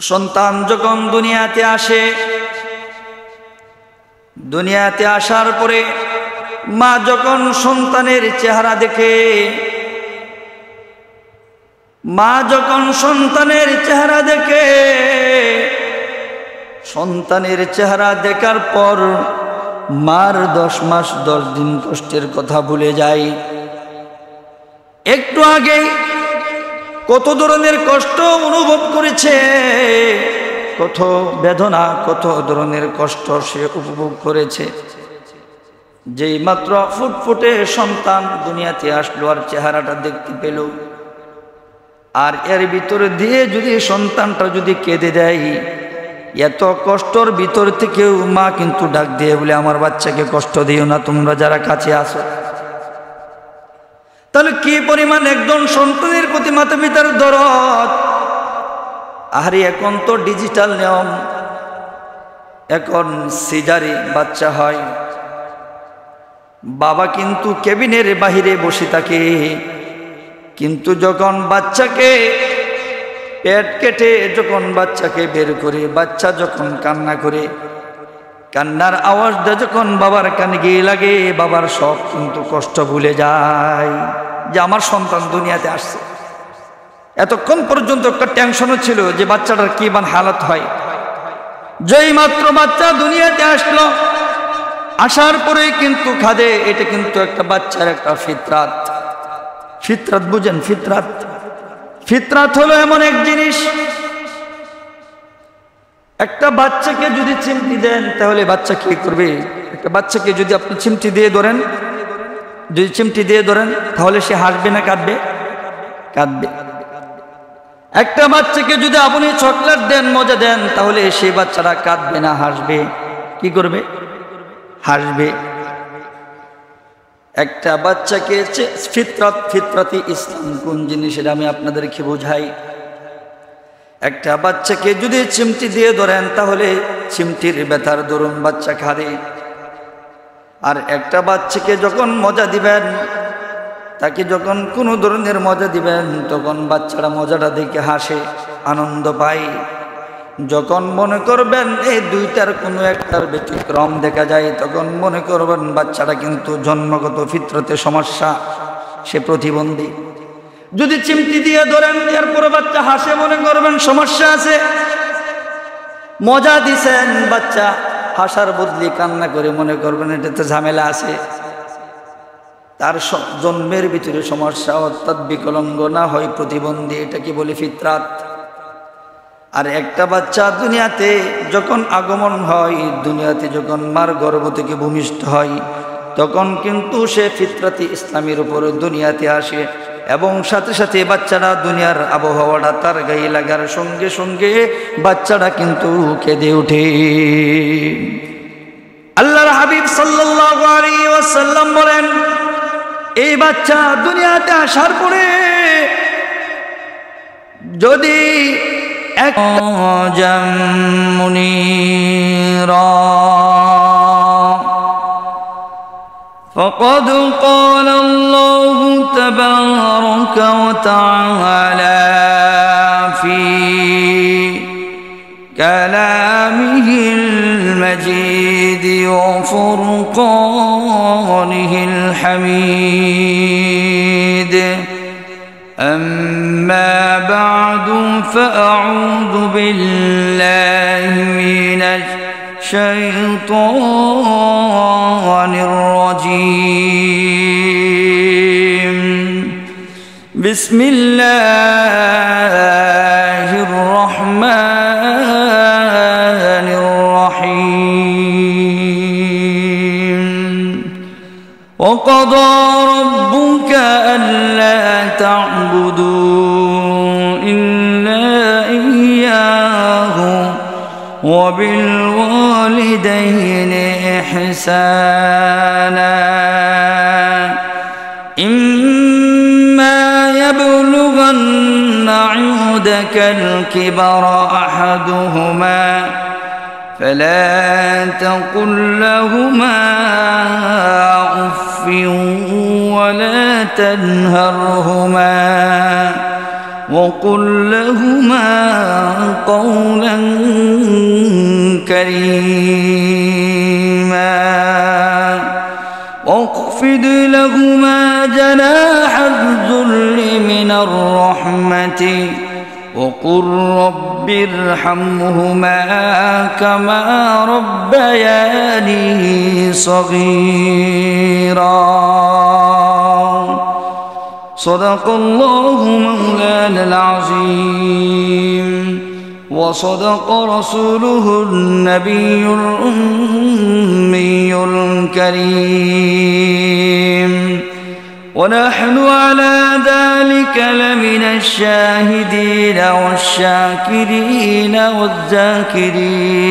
সন্তান যখন দুনিয়াতে আসে, দুনিয়াতে আসার পরে মা যখন সন্তানের চেহারা দেখে, মা যখন সন্তানের চেহারা দেখে, সন্তানের চেহারা দেখার পর মার 10 মাস 10 দিন কষ্টের কথা ভুলে যায়। একটু আগে কত ধরনের কষ্ট অনুভব করেছে, কত বেদনা, কত ধরনের কষ্ট সে উপভোগ করেছে। যেই মাত্র ফুটফুটে সন্তান দুনিয়াতে আসলো আর চেহারাটা দেখতে পেল, আর এর ভিতরে দিয়ে যদি সন্তানটা যদি কেঁদে দেয়, এত কষ্টর ভিতর থেকেও মা কিন্তু ডাক দিয়ে বলে, আমার বাচ্চাকে কষ্ট দিও না তোমরা যারা কাছে আসো। তাহলে কি পরিমাণ একজন সন্তানের প্রতি মাতা পিতার দরদ। আরে এখন তো ডিজিটাল নিয়ম, এখন সিজারে বাচ্চা হয়, বাবা কিন্তু কেবিনের বাহিরে বসে থাকে, কিন্তু যখন বাচ্চাকে পেট কেটে যখন বাচ্চাকে বের করে, বাচ্চা যখন কান্না করে, কান্নার আওয়াজটা যখন বাবার কানে গিয়ে লাগে, বাবার সব কিন্তু কষ্ট ভুলে যায় যে আমার সন্তান দুনিয়াতে আসছে। এতক্ষণ পর্যন্ত একটা টেনশনও ছিল যে বাচ্চাটার কি বান হালত হয়। যেই মাত্র বাচ্চা দুনিয়াতে আসলো, আসার পরেই কিন্তু খাদে, এটা কিন্তু একটা বাচ্চার একটা ফিতরাত। ফিতরাত বুঝেন? ফিতরাত, ফিতরাত হলো এমন এক জিনিস, একটা বাচ্চাকে যদি চিমটি দেন তাহলে বাচ্চা কি করবে? একটা বাচ্চাকে যদি আপনি চিমটি দিয়ে ধরেন, যদি চিমটি দিয়ে ধরেন তাহলে সে হাসবে না কাঁদবে? কাঁদবে। একটা বাচ্চাকে যদি আপনি চকলেট দেন, মজা দেন, তাহলে সেই বাচ্চারা কাঁদবে না হাসবে? কি করবে? হাসবে। একটা বাচ্চাকে ফিতরাত, ফিতরাতি ইসলাম কোন জিনিস এটা আমি আপনাদেরকে বোঝাই। একটা বাচ্চাকে যদি চিমটি দিয়ে ধরেন তাহলে চিমটির ব্যথার দরুন বাচ্চা কাঁদে। আর একটা বাচ্চাকে যখন মজা দিবেন, তাকে যখন কোনো ধরনের মজা দিবেন, তখন বাচ্চারা মজাটা দেখে হাসে, আনন্দ পায়। যখন মনে করবেন এই দুইটার কোনো একটার ব্যতিক্রম দেখা যায়, তখন মনে করবেন বাচ্চাটা কিন্তু জন্মগত ফিতরতে সমস্যা, সে প্রতিবন্ধী। যদি চিমটি দিয়ে ধরেন এরপরে বাচ্চা হাসে, মনে করবেন সমস্যা আছে। মজা দিছেন, বাচ্চা হাসার বদলি কান্না করে, মনে করবেন এটাতে ঝামেলা আছে, তার জন্মের ভিতরে সমস্যা, অর্থাৎ বিকলাঙ্গ না হয় প্রতিবন্ধী। এটা কি বলে? ফিতরাত। আর একটা বাচ্চা দুনিয়াতে যখন আগমন হয়, দুনিয়াতে যখন মার গর্ভ থেকে ভূমিষ্ঠ হয়, তখন কিন্তু সে ফিতরাতি ইসলামের উপরে দুনিয়াতে আসে, এবং সাথে সাথে বাচ্চারা দুনিয়ার আবহাওয়াটা তার গায়ে লাগার সঙ্গে সঙ্গে বাচ্চারা কিন্তু কেঁদে ওঠে। আল্লাহর হাবিব সাল্লাল্লাহু আলাইহি ওয়াসাল্লাম বলেন, এই বাচ্চা দুনিয়াতে আসার পরে যদি فقد قال الله تبارك وتعالى في كلامه المجيد وفرقانه الحميد: أما بعد فأعوذ بالله من الشيطان الرجيم. بسم الله الرحمن الرحيم. وقضى ربك ألا تعبدوا إلا إياه وبالوالدين إحسانا إما يبلغن عندك الكبر أحدهما فلا تقل لهما أف ولا تنهرهما وقل لهما قولا كريما واخفض لهما جناح الذل من الرحمة وقل رب ارحمهما كما ربياني صغيرا صدق الله مولانا العظيم وصدق رسوله النبي الأمي الكريم ونحن على ذلك لمن الشاهدين والشاكرين والذاكرين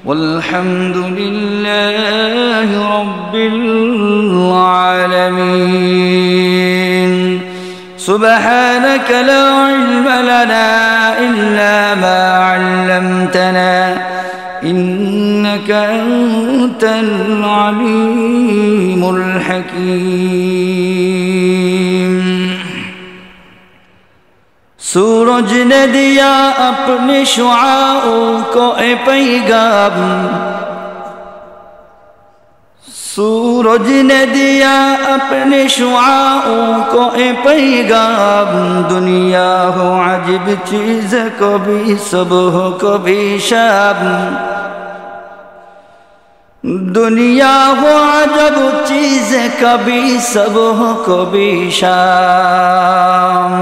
والحمد لله رب العالمين سبحانك لا علم لنا إلا ما علمتنا إنك أنت العليم الحكيم सूरज ने दिया अपने शुआओं को ए पैगाम सूरज ने दिया अपने शुआओं को ए पैगाम दुनिया हो अजीब चीज़ कभी सुबह कभी शाम दुनिया हो अजब चीज़ कभी सुबह कभी शाम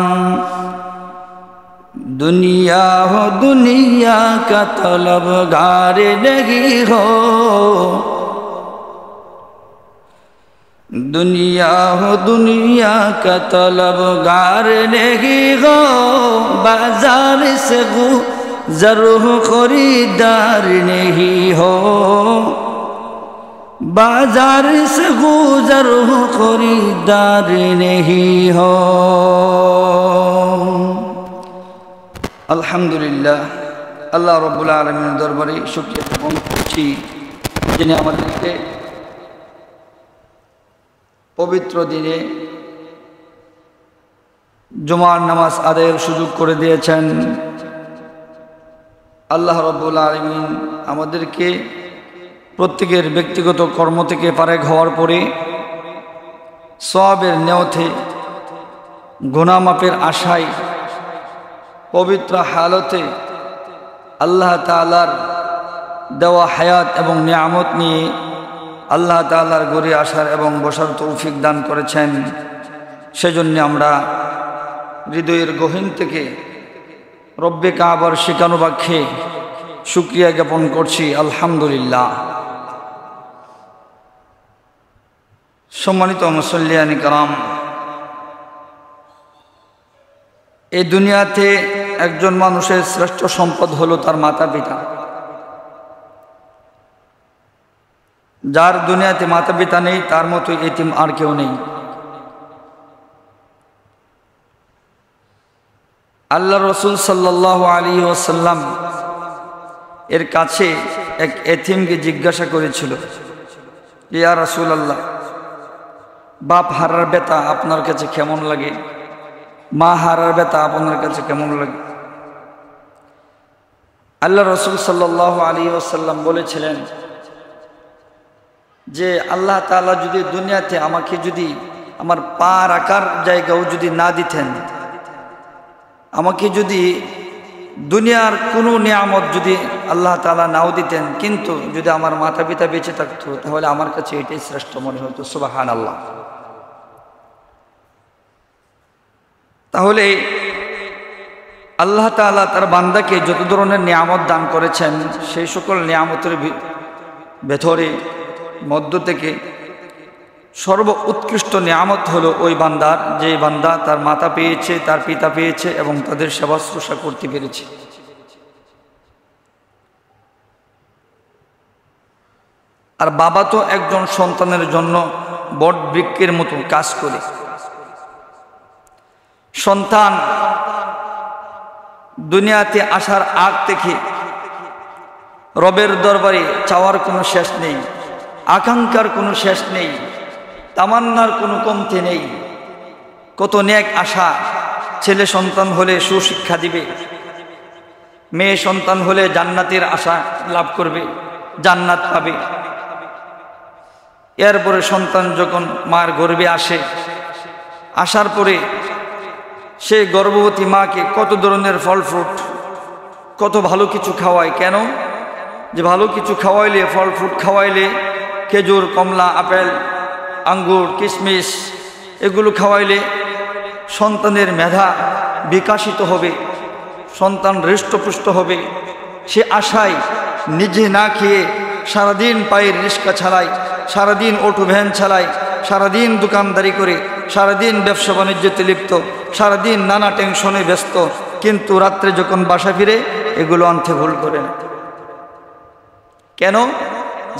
दुनिया हो दुनिया का तलबगार नहीं हो दुनिया हो दुनिया का तलबगार नहीं हो बाजार से गुजर खरीदार नहीं हो बाजार से गुजर खरीदार नहीं हो আলহামদুলিল্লাহ আল্লাহ রব্বুল আলামিনের দরবারে শুকরিয়া জ্ঞাপন করছি যিনি আমাদেরকে পবিত্র দিনে জুমার নামাজ আদায়ের সুযোগ করে দিয়েছেন আল্লাহ রব্বুল আলামিন আমাদেরকে প্রত্যেকের ব্যক্তিগত কর্ম থেকে ফারেক হওয়ার পরে সওয়াবের নিয়তে গুনাহ মাফের আশায় পবিত্র হালতে আল্লাহ তাআলার দেওয়া হায়াত এবং নিয়ামত নিয়ে আল্লাহ তাআলার ঘরে আসার এবং বসার তৌফিক দান করেছেন সেজন্য আমরা হৃদয়ের গহীন থেকে রব্বে কাবার শিখানো বাক্যে শুকরিয়া জ্ঞাপন করছি আলহামদুলিল্লাহ সম্মানিত মুসল্লিয়ান কিরাম এই দুনিয়াতে একজন মানুষের শ্রেষ্ঠ সম্পদ হলো তার মাতা পিতা যার দুনিয়াতে মাতা পিতা নেই তার মতো এতিম আর কেউ নেই আল্লাহ রাসূল সাল্লাল্লাহু আলাইহি ওয়াসাল্লাম এর কাছে এক এতিমকে জিজ্ঞাসা করেছিল ইয়া রাসূলুল্লাহ বাপ হারার ব্যথা আপনার কাছে কেমন লাগে মা হারার ব্যথা আপনার কাছে কেমন লাগে আল্লাহ রাসূল সাল্লাল্লাহু আলাইহি ওয়াসাল্লাম বলেছিলেন যে আল্লাহ তাআলা যদি দুনিয়াতে আমাকে যদি আমার পা রাখার জায়গাও যদি না দিতেন আমাকে যদি দুনিয়ার কোনো নিয়ামত যদি আল্লাহ তাআলা নাও দিতেন কিন্তু যদি আমার মাতা পিতা বেঁচে থাকতো তাহলে আমার কাছে এটাই শ্রেষ্ঠ মনে হতো সুবহানাল্লাহ তাহলে আল্লাহ তাআলা তার বান্দাকে যত ধরনের নিয়ামত দান করেছেন সেই সকল নিয়ামতের ভেতরে মধ্য থেকে সর্ব উৎকৃষ্ট নিয়ামত হলো ওই বান্দার যে বান্দা তার মাতা পেয়েছে তার পিতা পেয়েছে এবং তাদের সেবা শুশ্রূষা করতে পেরেছে আর বাবা তো একজন সন্তানের জন্য বট বৃক্ষের মতো কাজ করে সন্তান দুনিয়াতে আসার আগ থেকে রবের দরবারে চাওয়ার কোনো শেষ নেই আকাঙ্ক্ষার কোনো শেষ নেই তামান্নার কোনো কমতি নেই কত নেক আশা ছেলে সন্তান হলে সুশিক্ষা দিবে, মেয়ে সন্তান হলে জান্নাতের আশা লাভ করবে, জান্নাত পাবে। এরপরে সন্তান যখন মার গর্ভে আসে, আসার পরে সেই গর্ভবতী মাকে কত ধরনের ফল ফ্রুট, কত ভালো কিছু খাওয়ায়। কেন? যে ভালো কিছু খাওয়াইলে, ফল ফ্রুট খাওয়াইলে, খেজুর, কমলা, আপেল, আঙ্গুর, কিশমিশ এগুলো খাওয়াইলে সন্তানের মেধা বিকাশিত হবে, সন্তান হৃষ্টপুষ্ট হবে। সে আশায় নিজে না খেয়ে সারাদিন পায়ের রিক্সা চালায়, সারাদিন অটো ভ্যান চালায়, সারাদিন দোকানদারি করে, সারাদিন ব্যবসা বাণিজ্যতে লিপ্ত, সারাদিন নানা টেনশনে ব্যস্ত, কিন্তু রাত্রে যখন বাসা ফিরে এগুলো আনতে ভুল করে না। কেন?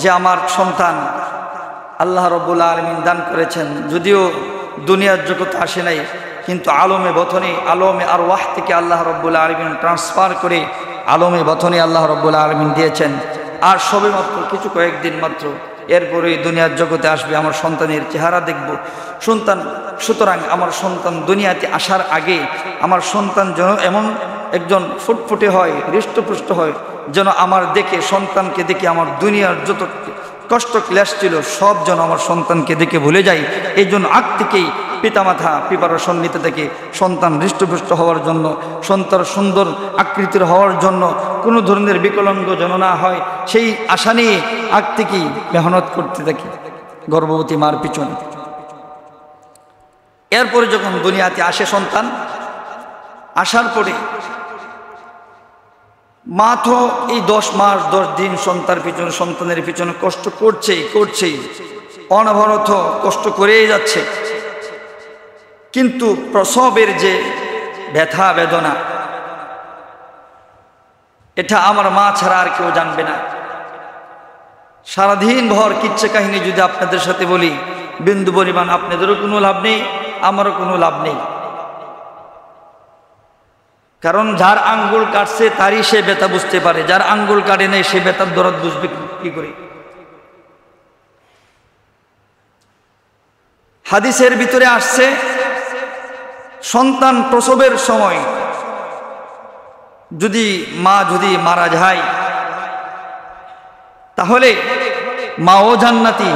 যে আমার সন্তান আল্লাহ রাব্বুল আলামিন দান করেছেন, যদিও দুনিয়ার জগতে আসে নাই, কিন্তু আলমে বথনে, আলমে আরওয়াহ থেকে আল্লাহ রাব্বুল আলামিন ট্রান্সফার করে আলমে বথনে আল্লাহ রাব্বুল আলামিন দিয়েছেন। আর সবে মাত্র কিছু কয়েকদিন মাত্র, এরপরে দুনিয়ার জগতে আসবে, আমার সন্তানের চেহারা দেখব সন্তান। সুতরাং আমার সন্তান দুনিয়াতে আসার আগে আমার সন্তান যেন এমন একজন ফুটফুটে হয়, হৃষ্টপুষ্ট হয়, যেন আমার দেখে, সন্তানকে দেখে আমার দুনিয়ার যত কষ্ট ক্লেশ ছিল সব যেন আমার সন্তানকে দেখে ভুলে যাই। এই জন্য আগ থেকেই পিতামাতা প্রিপারেশন নিতে থাকে সন্তান হৃষ্টপুষ্ট হওয়ার জন্য, সন্তান সুন্দর আকৃতির হওয়ার জন্য, কোনো ধরনের বিকলাঙ্গ যেন না হয়, সেই আশা নিয়ে আগ থেকেই মেহনত করতে থাকি গর্ভবতী মার পিছনে। এরপরে যখন দুনিয়াতে আসে সন্তান, আসার পরে মা তো এই 10 মাস 10 দিন সন্তানের পিছনে কষ্ট করছেই, অনবরত কষ্ট করেই যাচ্ছে। কিন্তু প্রসবের যে ব্যথা বেদনা, এটা আমার মা ছাড়া আর কেউ জানবে না। সারাদিন ভর কিচ্ছা কাহিনী যদি আপনাদের সাথে বলি, বিন্দু পরিমাণ আপনাদেরও কোনো লাভ নেই, আমারও কোনো লাভ নেই। কারণ যার আঙ্গুল কাটছে তারই সে ব্যথা বুঝতে পারে, যার আঙ্গুল কাটে নেই সে ব্যথার দরদ বুঝবে কি করে? হাদিসের ভিতরে আসছে, সন্তান প্রসবের সময় যদি মারা যায়, তাহলে মাও জান্নাতি,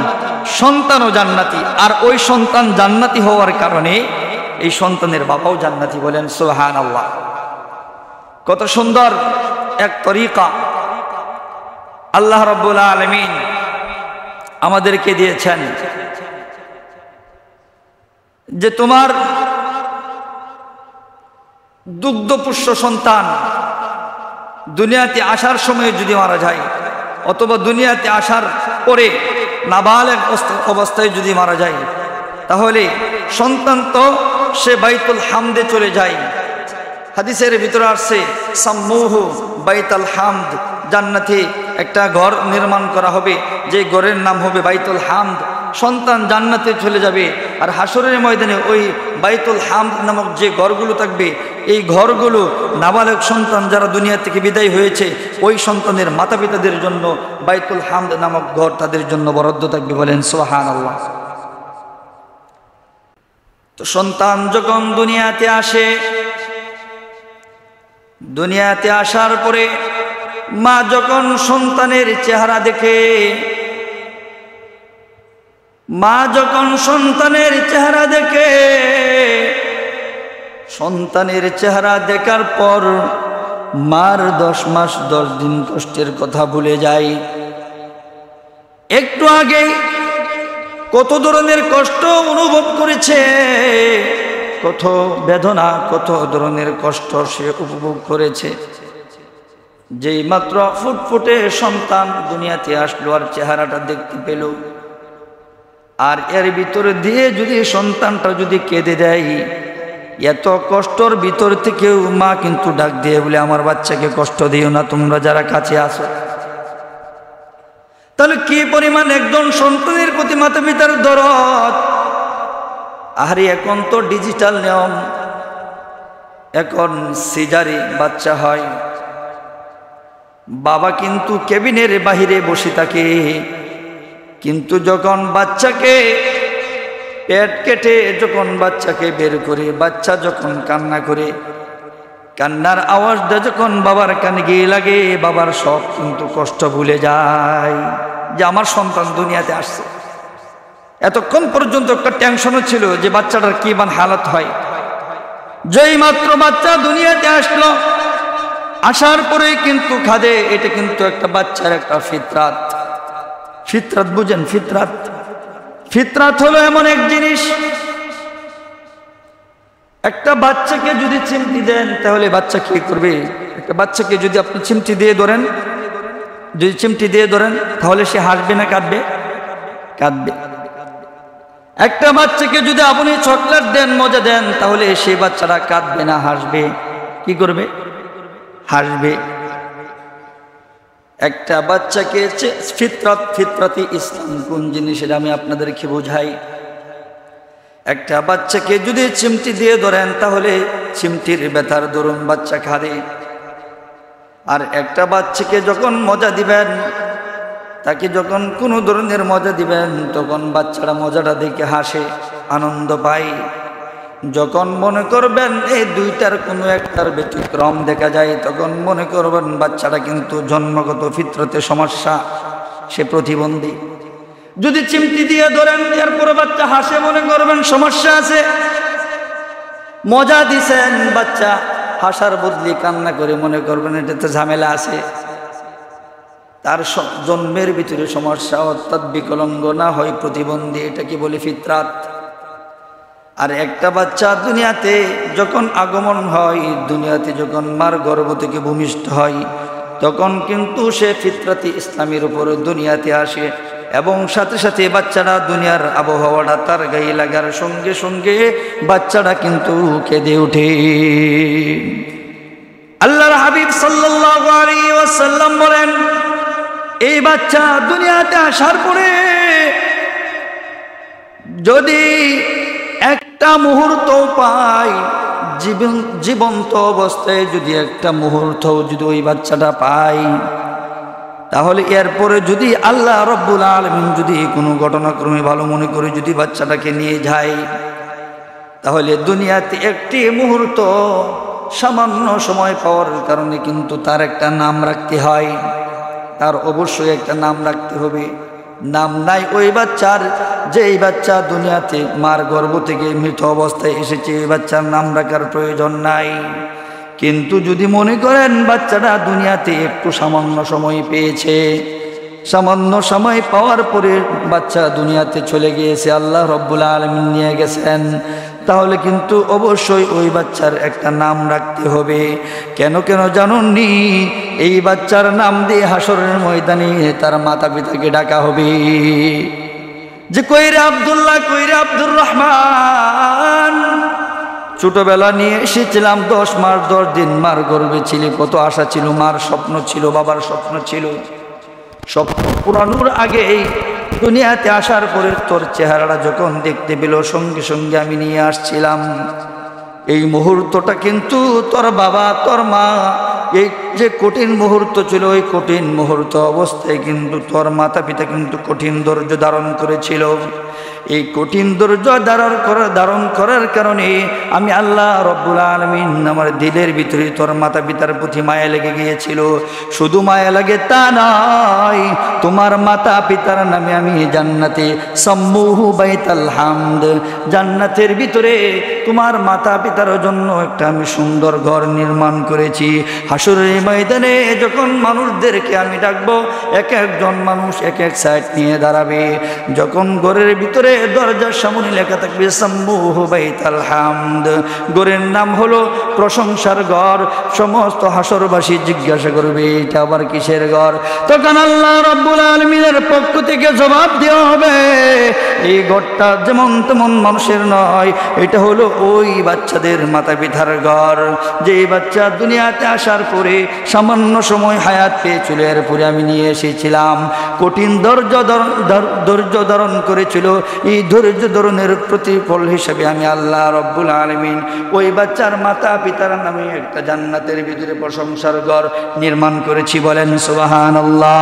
সন্তানও জান্নাতি। আর ওই সন্তান জান্নাতি হওয়ার কারণে এই সন্তানের বাবাও জান্নাতি। বলেন সুবহানাল্লাহ। কত সুন্দর এক তরিকা আল্লাহ রাব্বুল আলামিন আমাদেরকে দিয়েছেন, যে তোমার দুগ্ধপুষ্য সন্তান দুনিয়াতে আসার সময় যদি মারা যায়, অথবা দুনিয়াতে আসার পরে নাবালেগ অবস্থায় যদি মারা যায়, তাহলে সন্তান তো সে বাইতুল হামদে চলে যায়। হাদিসের ভিতরে আসছে, সাম্মুহু বাইতুল হামদ, জান্নাতে একটা ঘর নির্মাণ করা হবে, যে ঘরের নাম হবে বাইতুল হামদ। সন্তান জান্নাতে চলে যাবে, আর হাসরের ময়দানে ওই বাইতুল হামদ নামক যে ঘরগুলো থাকবে, এই ঘরগুলো নাবালক সন্তান যারা দুনিয়া থেকে বিদায় হয়েছে ওই সন্তানের মাতা পিতাদের জন্য বাইতুল হামদ নামক ঘর তাদের জন্য বরাদ্দ থাকবে। বলেন সুবহানাল্লাহ। তো সন্তান যখন দুনিয়াতে আসে, দুনিয়াতে আসার পরে মা যখন সন্তানের চেহারা দেখে, মা যখন সন্তানের চেহারা দেখে, সন্তানের চেহারা দেখার পর মার 10 মাস 10 দিন কষ্টের কথা ভুলে যায়। একটু আগে কত ধরনের কষ্ট অনুভব করেছে, কত বেদনা, কত ধরনের কষ্ট সে উপভোগ করেছে। যেই মাত্র ফুটফুটে সন্তান দুনিয়াতে আসলো আর চেহারাটা দেখতে পেল, আর এর ভিতরে দিয়ে যদি সন্তানটা যদি কেঁদে দেয়, এত কষ্টর ভিতর থেকেও মা কিন্তু ডাক দিয়ে বলে, আমার বাচ্চাকে কষ্ট দিও না তোমরা যারা কাছে আসো। তাহলে কি পরিমাণ একজন সন্তানের প্রতি মাতা পিতার দরদ। আরে এখন তো ডিজিটাল নিয়ম, এখন সিজারে বাচ্চা হয়, বাবা কিন্তু কেবিনের বাহিরে বসে থাকে, কিন্তু যখন বাচ্চাকে পেট কেটে যখন বাচ্চাকে বের করে, বাচ্চা যখন কান্না করে, কান্নার আওয়াজটা যখন বাবার কানে গিয়ে লাগে, বাবার সব কিন্তু কষ্ট ভুলে যায় যে আমার সন্তান দুনিয়াতে আসছে। এতক্ষণ পর্যন্ত একটা টেনশনও ছিল যে বাচ্চাটার কি বান হালত হয়। যেই মাত্র বাচ্চা দুনিয়াতে আসলো, আসার পরে কিন্তু খাদে, এটা কিন্তু একটা বাচ্চার একটা ফিতরাত। ফিতরাত বুঝেন? ফিতরাত, ফিতরাত হলো এমন এক জিনিস, একটা বাচ্চাকে যদি চিমটি দেন তাহলে বাচ্চা কি করবে? একটা বাচ্চাকে যদি আপনি চিমটি দিয়ে ধরেন, যদি চিমটি দিয়ে ধরেন তাহলে সে হাসবে না কাঁদবে? কাঁদবে। একটা বাচ্চাকে যদি আপনি চকলেট দেন, মজা দেন, তাহলে সেই বাচ্চাটা কাঁদবে না হাসবে? কি করবে? হাসবে। একটা বাচ্চাকে ফিতরাত, ফিতরাতি ইসলাম কোন জিনিস এটা আমি আপনাদেরকে বোঝাই। একটা বাচ্চাকে যদি চিমটি দিয়ে ধরেন তাহলে চিমটির ব্যথার দরুন বাচ্চা কাঁদে। আর একটা বাচ্চাকে যখন মজা দিবেন, তাকে যখন কোনো ধরনের মজা দিবেন, তখন বাচ্চারা মজাটা দেখে হাসে, আনন্দ পায়। যখন মনে করবেন এই দুইটার কোনো একটার ব্যতিক্রম দেখা যায়, তখন মনে করবেন বাচ্চাটা কিন্তু জন্মগত ফিতরতে সমস্যা, সে প্রতিবন্ধী। যদি চিমটি দিয়ে ধরেন এরপরে বাচ্চা হাসে, মনে করবেন সমস্যা আছে। মজা দিছেন, বাচ্চা হাসার বদলি কান্না করে, মনে করবেন এটাতে ঝামেলা আছে, তার জন্মের ভিতরে সমস্যা, অর্থাৎ বিকলাঙ্গ না হয় প্রতিবন্ধী। এটা কি বলে? ফিতরাত। আর একটা বাচ্চা দুনিয়াতে যখন আগমন হয়, দুনিয়াতে যখন মার গর্ভ থেকে ভূমিষ্ঠ হয়, তখন কিন্তু সে ফিতরাতি ইসলামের উপরে দুনিয়াতে আসে। এবং সাথে সাথে বাচ্চারা দুনিয়ার আবহাওয়াটা তার গায়ে লাগার সঙ্গে সঙ্গে বাচ্চারা কিন্তু কেঁদে ওঠে। আল্লাহর হাবিব সাল্লাল্লাহু আলাইহি ওয়াসাল্লাম বলেন, এই বাচ্চা দুনিয়াতে আসার পরে যদি একটা মুহূর্ত পায়, জীবন্ত অবস্থায় যদি একটা মুহূর্ত যদি ওই বাচ্চাটা পায়, তাহলে এরপরে যদি আল্লাহ রব্বুল আলামিন যদি কোনো ঘটনাক্রমে ভালো মনে করে যদি বাচ্চাটাকে নিয়ে যায়, তাহলে দুনিয়াতে একটি মুহূর্ত সামান্য সময় পাওয়ার কারণে কিন্তু তার একটা নাম রাখতে হয়, তার অবশ্যই একটা নাম রাখতে হবে। নাম নাই ওই বাচ্চার, যে এই বাচ্চা দুনিয়াতে মার গর্ভ থেকে মৃত অবস্থায় এসেছে, এই বাচ্চার নাম রাখার প্রয়োজন নাই। কিন্তু যদি মনে করেন বাচ্চাটা দুনিয়াতে একটু সামান্য সময় পেয়েছে, সামান্য সময় পাওয়ার পরে বাচ্চা দুনিয়াতে চলে গিয়েছে, আল্লাহ রব্বুল আলামিন নিয়ে গেছেন, তাহলে কিন্তু অবশ্যই ওই বাচ্চার একটা নাম রাখতে হবে। কেন জানুননি? এই বাচ্চার নাম দিয়ে হাসরের ময়দানে তার মাতা পিতাকে ডাকা হবে যে কইরে আব্দুল্লাহ, কইরে আব্দুর রহমান, ছোটবেলা নিয়ে এসেছিলাম, 10 মাস 10 দিন মার গর্ভে ছিল, কত আশা ছিল, মার স্বপ্ন ছিল, বাবার স্বপ্ন ছিল, স্বপ্ন পুরানোর আগে এই দুনিয়াতে আসার পরে তোর চেহারাটা যখন দেখতে পেল, সঙ্গে সঙ্গে আমি নিয়ে আসছিলাম। এই মুহূর্তটা কিন্তু তোর বাবা, তোর মা, এই যে কঠিন মুহূর্ত ছিল, ওই কঠিন মুহূর্ত অবস্থায় কিন্তু তোর মাতা পিতা কিন্তু কঠিন ধৈর্য ধারণ করেছিল। এই কঠিন ধৈর্য ধারণ করার কারণে আমি আল্লাহ রব্বুল আলামিন আমার দিলের ভিতরে তোর মাতা পিতার প্রতি মায়া লেগে গিয়েছিল। শুধু মায়া লাগে তা নয়, তোমার মাতা পিতার নামে আমি জান্নাতে সাম্মুহু বাইতাল হামদ, জান্নাতের ভিতরে তোমার মাতা পিতার জন্য একটা আমি সুন্দর ঘর নির্মাণ করেছি। হাসরের ময়দানে যখন মানুষদেরকে আমি ডাকবো, এক একজন মানুষ এক এক সাইড নিয়ে দাঁড়াবে, যখন ঘরের ভিতরে দরজার সামনে লেখা থাকবে সাম্মুহু বাইতাল হামদ, ঘরের নাম হলো প্রশংসার ঘর, সমস্ত হাসরবাসী জিজ্ঞাসা করবে এটা আবার কিসের ঘর? তখন আল্লাহ রাব্বুল আলামিনের পক্ষ থেকে জবাব দেওয়া হবে, এই ঘরটা যেমন তেমন মানুষের নয়, এটা হলো ওই বাচ্চাদের মাতা পিতার ঘর, যে বাচ্চা দুনিয়াতে আসার পরে সামান্য সময় হায়াত পেয়েছিল, এরপরে আমি নিয়ে এসেছিলাম, কঠিন ধৈর্য ধারণ করেছিল। এই ধৈর্য ধারণের প্রতিফল হিসেবে আমি আল্লাহ রব্বুল আলামিন ওই বাচ্চার মাতা পিতার নামে একটা জান্নাতের ভিতরে প্রশংসার ঘর নির্মাণ করেছি। বলেন সুবহানাল্লাহ।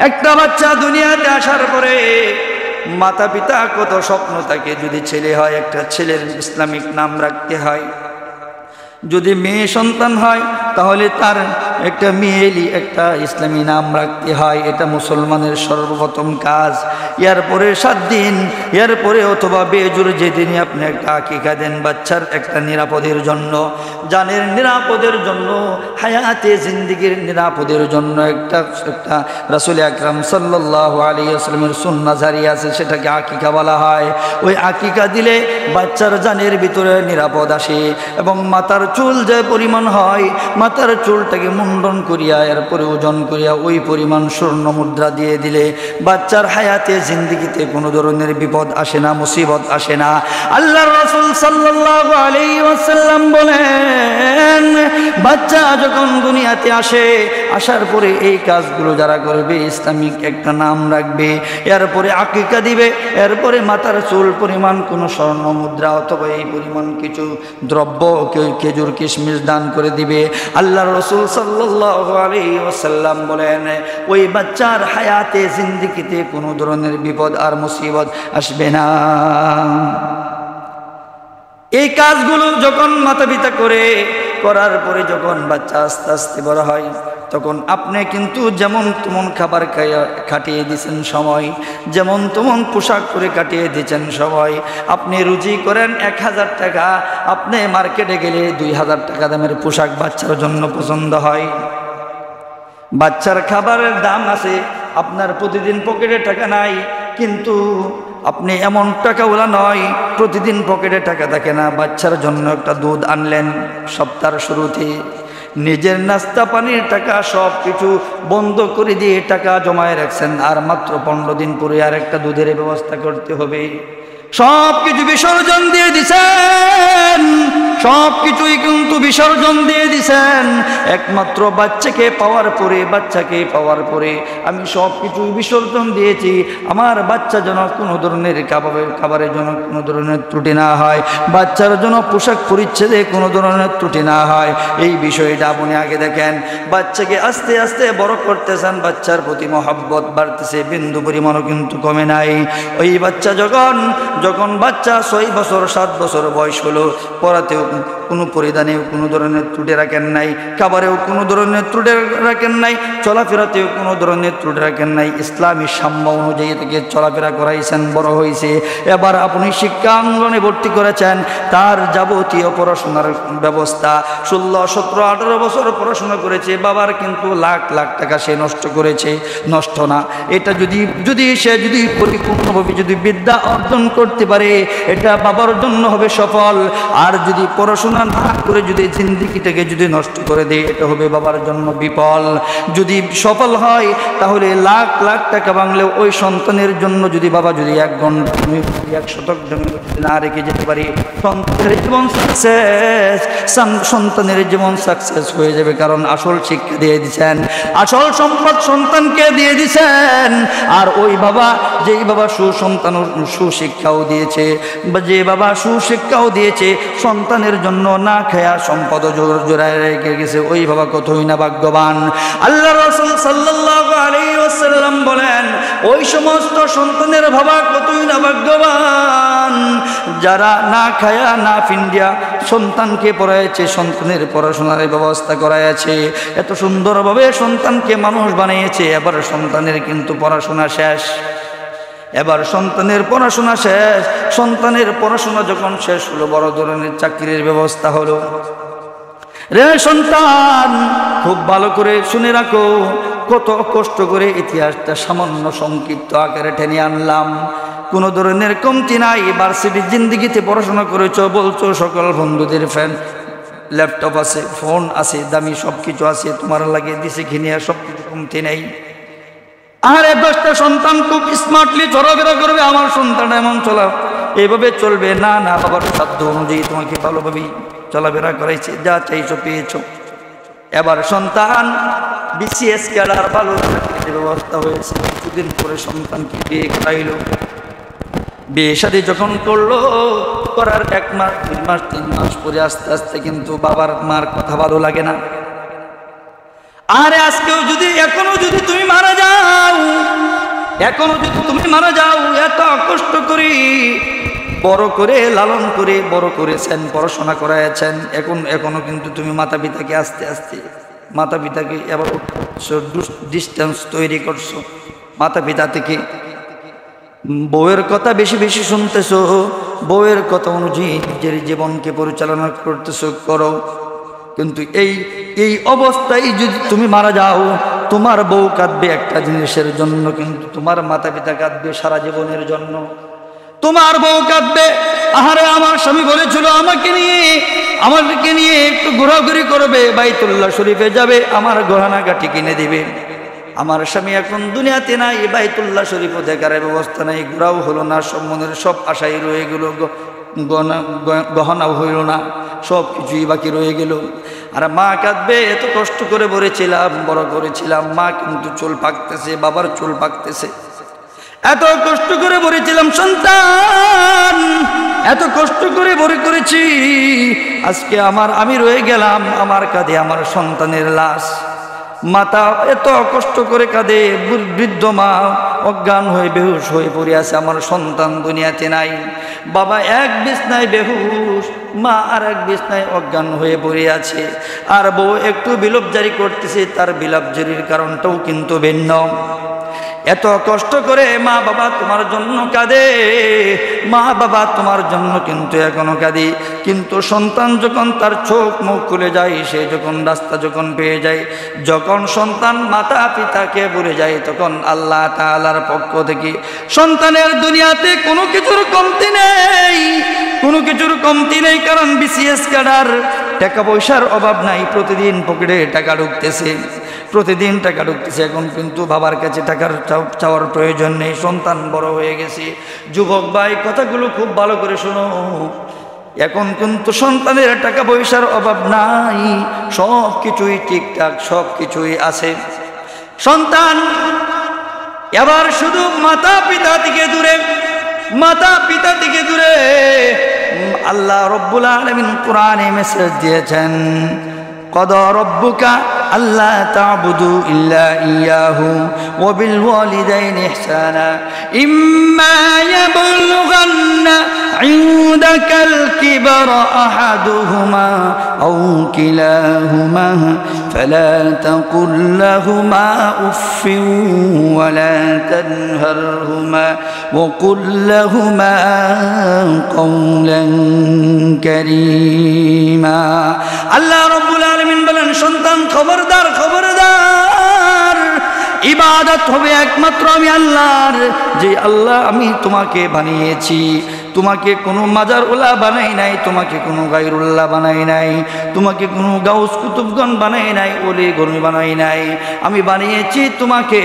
একটা বাচ্চা দুনিয়াতে আসার পরে মাতা পিতা কত স্বপ্ন থাকে, যদি ছেলে হয় একটা ছেলের ইসলামিক নাম রাখতে হয়, যদি মেয়ে সন্তান হয় তাহলে তার একটা মেয়েলি একটা ইসলামী নাম রাখতে হয়। এটা মুসলমানের সর্বপ্রথম কাজ। এরপরে 7 দিন, এরপরে অথবা বেজুর যেদিনই আপনি একটা আকিকা দেন বাচ্চার একটা নিরাপদের জন্য, জানের নিরাপদের জন্য, হায়াতে জিন্দিগির নিরাপদের জন্য একটা রাসূল আকরাম সাল্লাল্লাহু আলাইহি ওয়াসাল্লামের সুন্নাহ জারি আছে, সেটাকে আকিকা বলা হয়। ওই আকিকা দিলে বাচ্চার জানের ভিতরে নিরাপদ আসে এবং মাতার চুল যে পরিমাণ হয়, মাথার চুলটাকে মুন্ডন করিয়া এরপরে ওজন করিয়া ওই পরিমাণ স্বর্ণ মুদ্রা দিয়ে দিলে বাচ্চার হায়াতে জিন্দেগিতে কোনো ধরনের বিপদ আসে না, মুসিবত আসে না। আল্লাহর রাসূল সাল্লাল্লাহু আলাইহি ওয়াসাল্লাম বলেন, বাচ্চা যখন দুনিয়াতে আসে, আসার পরে এই কাজগুলো যারা করবে ইসলামিক একটা নাম রাখবে, এরপরে আকিকা দিবে, এরপরে মাথার চুল পরিমাণ কোনো স্বর্ণ মুদ্রা অথবা এই পরিমাণ কিছু দ্রব্য, খেজুর কিশমিশ দান করে দিবে। আল্লাহর রাসূল সাল্লাল্লাহু আলাইহি ওয়াসাল্লাম বলেন, ওই বাচ্চার হায়াতে জিন্দেগিতে কোনো ধরনের বিপদ আর মুসিবত আসবে না। এই কাজগুলো যখন মাতা পিতা করার পরে যখন বাচ্চা আস্তে আস্তে বড় হয়, তখন আপনি কিন্তু যেমন তেমন খাবার খাটিয়ে দিচ্ছেন সময়, যেমন তেমন পোশাক করে কাটিয়ে দিচ্ছেন সময়। আপনি রুজি করেন 1000 টাকা, আপনি মার্কেটে গেলে 2000 টাকা দামের পোশাক বাচ্চার জন্য পছন্দ হয়। বাচ্চার খাবারের দাম আছে, আপনার প্রতিদিন পকেটে টাকা নাই, কিন্তু আপনি এমন টাকাওয়ালা নয় প্রতিদিন পকেটে টাকা থাকে না। বাচ্চার জন্য একটা দুধ আনলেন সপ্তাহের শুরুতে, নিজের নাস্তা পানির টাকা সব কিছু বন্ধ করে দিয়ে টাকা জমায় রাখছেন, আর মাত্র 15 দিন পরে আর একটা দুধের ব্যবস্থা করতে হবে। সব কিছু বিসর্জন দিয়ে দিছেন, সব কিছুই কিন্তু বিসর্জন দিয়ে দিছেন। একমাত্র বাচ্চাকে পাওয়ার পরে আমি সব কিছু বিসর্জন দিয়েছি, আমার বাচ্চা যেন কোনো ধরনের খাবারের জন্য কোনো ধরনের ত্রুটি না হয়, বাচ্চার জন্য পোশাক পরিচ্ছেদে কোনো ধরনের ত্রুটি না হয়। এই বিষয়টা আপনি আগে দেখেন। বাচ্চাকে আস্তে আস্তে বড় করতেছেন, বাচ্চার প্রতি মহব্বত বাড়তেছে, বিন্দু পরিমাণও কিন্তু কমে নাই। ওই বাচ্চা যখন বাচ্চা 6 বছর 7 বছর বয়স হলো, পড়াতেও কোনো পরিধানেও কোনো ধরনের ত্রুটি রাখেন নাই, খাবারেও কোনো ধরনের ত্রুটি রাখেন নাই, চলাফেরাতেও কোনো ধরনের ত্রুটি রাখেন নাই। ইসলামী সাম্য অনুযায়ী থেকে চলাফেরা করাইছেন, বড় হয়েছে। এবার আপনি শিক্ষাঙ্গনে ভর্তি করেছেন, তার যাবতীয় পড়াশোনার ব্যবস্থা। 16, 17, 18 বছর পড়াশোনা করেছে, বাবার কিন্তু লাখ লাখ টাকা সে নষ্ট করেছে। নষ্ট না, এটা যদি সে পরিপূর্ণভাবে যদি বিদ্যা অর্জন করতে পারে, এটা বাবার জন্য হবে সফল। আর যদি পড়াশোনা না করে যদি জিন্দেগিটাকে যদি নষ্ট করে দেয়, এটা হবে বাবার জন্য বিফল। যদি সফল হয় তাহলে লাখ লাখ টাকা বাংলেও ওই সন্তানের জন্য যদি বাবা যদি 1 ঘন্টা 1 শতক জমি না রেখে যেতে পারে, সন্তানের জীবন সাকসেস হয়ে যাবে। কারণ আসল শিক্ষা দিয়ে দিচ্ছেন, আসল সম্পদ সন্তানকে দিয়ে দিচ্ছেন। আর ওই বাবা, যেই বাবা সুশিক্ষাও দিয়েছে, যে বাবা সুশিক্ষাও দিয়েছে, সন্তানের জন্য না খায়া সম্পদ জোড়ায় রেখে গেছে, ওই বাবা কতই না ভাগ্যবান। আল্লাহ রাসূল সাল্লাল্লাহু আলাইহি ওয়াসাল্লাম বলেন, ওই সমস্ত সন্তানের বাবা কতই না ভাগ্যবান যারা না খায়া না ফিন্ডিয়া সন্তানকে পড়াইছে, সন্তানের পড়াশোনার ব্যবস্থা করাইছে, এত সুন্দরভাবে সন্তানকে মানুষ বানিয়েছে। এবার সন্তানের কিন্তু পড়াশোনা শেষ, এবার সন্তানের পড়াশোনা শেষ। সন্তানের পড়াশোনা যখন শেষ হলো, বড় ধরনের চাকরির ব্যবস্থা হলো। রে সন্তান, খুব ভালো করে শুনে রাখো, কত কষ্ট করে ইতিহাসটা সামান্য সংক্ষিপ্ত আকারে টেনে আনলাম। কোনো ধরনের কমতি নাই। ভার্সিটির জিন্দেগিতে পড়াশোনা করেছো, বলছো সকল বন্ধুদের ফ্যান ল্যাপটপ আছে, ফোন আছে, দামি সব কিছু আছে, তোমার লাগে দিছে ঘিনিয়া, সব কিছু কমতি নেই। আরে 10টা সন্তান খুব স্মার্টলি চলাফেরা করবে, আমার সন্তান এমন এইভাবে চলবে না। না, বাবার সাধ্য অনুযায়ী তোমাকে ভালোভাবেই চলাফেরা করাইছে, যা চাইছো পেয়েছো। এবার সন্তান BCS ক্যাডার, ভালো ব্যবস্থা হয়েছে। কিছুদিন পরে সন্তানকে বিয়ে করাইল। বিয়ে শাদী যখন করলো, করার 1 মাস 2 মাস 3 মাস পরে আস্তে আস্তে কিন্তু বাবার মার কথা ভালো লাগে না। আরে আজকেও যদি, এখনো যদি তুমি মারা যাও, এখনো যদি তুমি মারা যাও, এত কষ্ট করি বড় করে লালন করে বড় করেছেন, পড়াশোনা করাইছেন, এখনো কিন্তু তুমি মাতা পিতাকে আস্তে আস্তে মাতা পিতাকে এবার ডিস্টেন্স তৈরি করছো মাতা পিতা থেকে। বউয়ের কথা বেশি বেশি শুনতেছো, বউয়ের কথা অনুযায়ী নিজের জীবনকে পরিচালনা করতেছো, করো। কিন্তু এই অবস্থায় যদি তুমি মারা যাও, তোমার বউ কাঁদবে একটা জিনিসের জন্য, কিন্তু তোমার মাতা পিতা কাঁদবে সারা জীবনের জন্য। তোমার বউ কাঁদবে, আহারে আমার স্বামী বলেছিল আমাকে নিয়ে একটু ঘোরাঘুরি করবে, বাইতুল্লাহ শরীফে যাবে, আমার গহনাগাটি কিনে দিবে। আমার স্বামী এখন দুনিয়াতে নাই, বাইতুল্লাহ শরীফও দেখার ব্যবস্থা নাই, ঘোরাও হলো না, সব মনের সব আশাই রয়ে গেল, গহনাও হইল না, সব কিছুই বাকি রয়ে গেল। আর মা কাঁদবে, এত কষ্ট করে বড় করেছিলাম, মা কিন্তু চুল পাকতেছে, বাবার চুল পাকতেছে, এত কষ্ট করে বড়েছিলাম সন্তান, এত কষ্ট করে বড় করেছি, আজকে আমি রয়ে গেলাম, আমার কাঁধে আমার সন্তানের লাশ। মাতা এত কষ্ট করে কাঁদে, বৃদ্ধ মা অজ্ঞান হয়ে বেহুশ হয়ে পড়ে আছে, আমার সন্তান দুনিয়াতে নাই। বাবা এক বিছনায় বেহুশ, মা আর এক বিছনায় অজ্ঞান হয়ে পড়ে আছে, আর বউ একটু বিলাপ জারি করতেছে, তার বিলাপ জারির কারণটাও কিন্তু ভিন্ন। এত কষ্ট করে মা বাবা তোমার জন্য কাঁদে, মা বাবা তোমার জন্য কিন্তু এখনো কাঁদে। কিন্তু সন্তান যখন তার চোখ মুখ খুলে যায়, সে যখন রাস্তা যখন পেয়ে যায়, যখন সন্তান মাতা পিতাকে ভুলে যায়, তখন আল্লাহ তাআলার পক্ষ থেকে সন্তানের দুনিয়াতে কোনো কিছুর কমতি নেই, কোনো কিছুর কমতি নেই। কারণ বিসিএস কার্ডার টাকা পয়সার অভাব নাই, প্রতিদিন পকেটে টাকা ঢুকতেছে, প্রতিদিন টাকা ঢুকতেছে। এখন কিন্তু বাবার কাছে টাকার চাওয়ার প্রয়োজন নেই, সন্তান বড় হয়ে গেছে। যুবক ভাই, কথাগুলো খুব ভালো করে শোনো, এখন কিন্তু সন্তানের টাকা পয়সার অভাব নাই, সব কিছুই ঠিকঠাক, সব কিছুই আছে। সন্তান এবার শুধু মাতা পিতা থেকে দূরে আল্লাহ রব্বুল আলামিন কোরআনে মেসেজ দিয়েছেন, কদা রব্বুকা আল্লা তা'বুদু ইল্লা ইয়াহু ওয়া বিল ওয়ালিদাইনি ইহসানা ইম্মা ইয়াবলুগান্না ইনদাকাল কিবরা আহাদুহুমা আও কিলাহুমা ফালা তাকুল লাহুমা উফফিন ওয়া লা তানহারহুমা ওয়া কুল লাহুমা কওলান কারীমা। আল্লাহ রাব্বুল আলামিন বলেন, সন্তান খবরদার, ইবাদত হবে একমাত্র আমি আল্লাহর, যে আল্লাহ আমি তোমাকে বানিয়েছি। তোমাকে কোনো মাজার উল্লাহ বানাই নাই, তোমাকে কোনো গায়রুল্লাহ বানাই নাই, তোমাকে কোনো গাউস কুতুবগণ বানাই নাই, ওলি গনি বানাই নাই। আমি বানিয়েছি তোমাকে,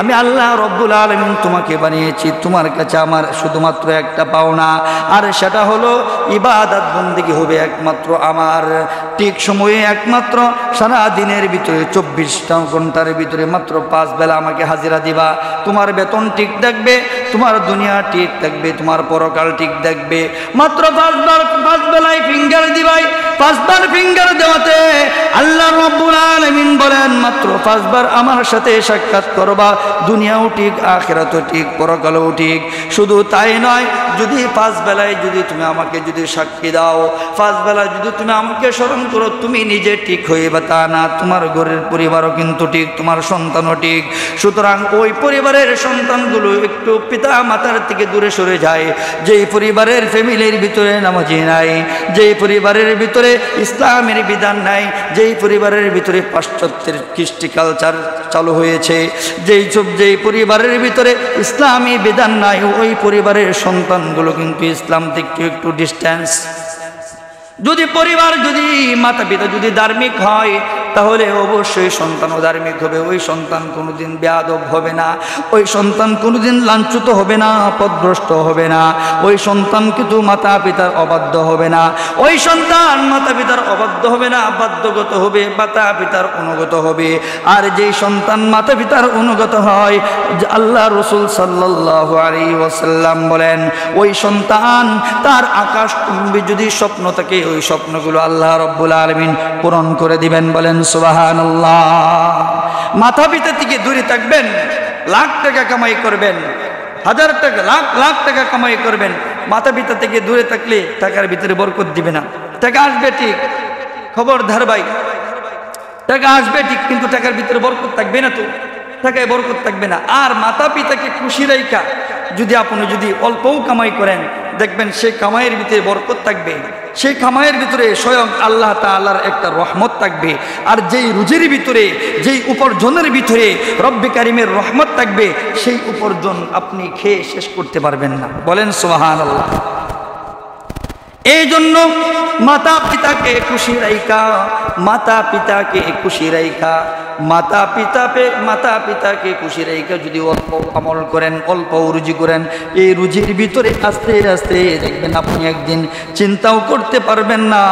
আমি আল্লাহ রব্বুল আলামিন তোমাকে বানিয়েছি। তোমার কাছে আমার শুধুমাত্র একটা পাওনা, আর সেটা হলো ইবাদত বন্দেগী হবে একমাত্র আমার। ঠিক সময়ে একমাত্র সারা দিনের ভিতরে 24 ঘন্টার ভিতরে মাত্র 5 বেলা আমাকে হাজিরা দিবা। তোমার বেতন ঠিক থাকবে, তোমার দুনিয়া ঠিক থাকবে, তোমার পরকাল ঠিক দেখবে। মাত্র 5 বেলায় ফিঙ্গার দিবাই। 5 বার ফিঙ্গার দেওয়াতে আল্লাহ রাব্বুল আলামিন বলেন, মাত্র 5 বার আমার সাথে সাক্ষাৎ করবা, দুনিয়াও ঠিক, আখিরাতও ঠিক, পরকালও ঠিক। শুধু তাই নয়, যদি 5 বেলায় যদি তুমি আমাকে যদি সাক্ষী দাও, 5 বেলায় যদি তুমি আমাকে স্মরণ করো, তুমি নিজে ঠিক হইবে তা না, তোমার ঘরের পরিবারও কিন্তু ঠিক, তোমার সন্তানও ঠিক। সুতরাং ওই পরিবারের সন্তানগুলো একটু পিতা মাতার থেকে দূরে সরে যায়, যেই পরিবারের ফ্যামিলির ভিতরে নামাজি নাই, যেই পরিবারের ভিতরে ইসলামের বিধান নাই, যেই পরিবারের ভিতরে পাশ্চাত্যের কৃষ্টি কালচার চালু হয়েছে, যেই পরিবারের ভিতরে ইসলামী বিধান নাই, ওই পরিবারের সন্তানগুলো কিন্তু ইসলাম থেকে একটু ডিস্টেন্স। যদি পরিবার, যদি মাতা পিতা যদি ধার্মিক হয়, তাহলে অবশ্যই সন্তানও ধার্মিক হবে। ওই সন্তান কোনোদিন বেয়াদব হবে না, ওই সন্তান কোনোদিন লাঞ্ছিত হবে না, পথভ্রষ্ট হবে না, ওই সন্তান কিন্তু মাতা পিতার অবাধ্য হবে না, ওই সন্তান মাতা পিতার অবাধ্য হবে না, বাধ্যগত হবে, মাতা পিতার অনুগত হবে। আর যেই সন্তান মাতা পিতার অনুগত হয়, আল্লাহ রাসূল সাল্লাল্লাহু আলাইহি ওয়াসাল্লাম বলেন, ওই সন্তান তার আকাশচুম্বী যদি স্বপ্ন থাকে, ওই স্বপ্নগুলো আল্লাহ রাব্বুল আলামিন পূরণ করে দিবেন। বলেন সুবহানাল্লাহ। মাতা পিতা থেকে দূরে থাকবেন, লাখ টাকা কামাই করবেন, হাজার টাকা লাখ লাখ টাকা কামাই করবেন, মাতা পিতা থেকে দূরে থাকলে টাকার ভিতরে বরকত দিবে না। টাকা আসবে ঠিক, খবরদার ভাই, টাকা আসবে ঠিক, কিন্তু টাকার ভিতরে বরকত থাকবে না, তো টাকায় বরকত থাকবে না। আর মাতা পিতাকে খুশি রাইখা যদি আপনি যদি অল্পও কামাই করেন, দেখবেন সেই কামাইয়ের ভিতরে বরকত থাকবে, সেই কামাইয়ের ভিতরে স্বয়ং আল্লাহ তাআলার একটা রহমত থাকবে। আর যেই রুজির ভিতরে, যেই উপার্জনের ভিতরে রব্বে কারিমের রহমত থাকবে, সেই উপার্জন আপনি খেয়ে শেষ করতে পারবেন না। বলেন সুবহানাল্লাহ। এই জন্য মাতা পিতাকে খুশি রাইখা, মাতা পিতাকে খুশি রাইখা, মাতা পিতাকে খুশি রাইখা যদি অল্প আমল করেন, অল্প রুজি করেন, এই রুজির ভিতরে আস্তে আস্তে দেখবেন আপনি একদিন চিন্তাও করতে পারবেন না,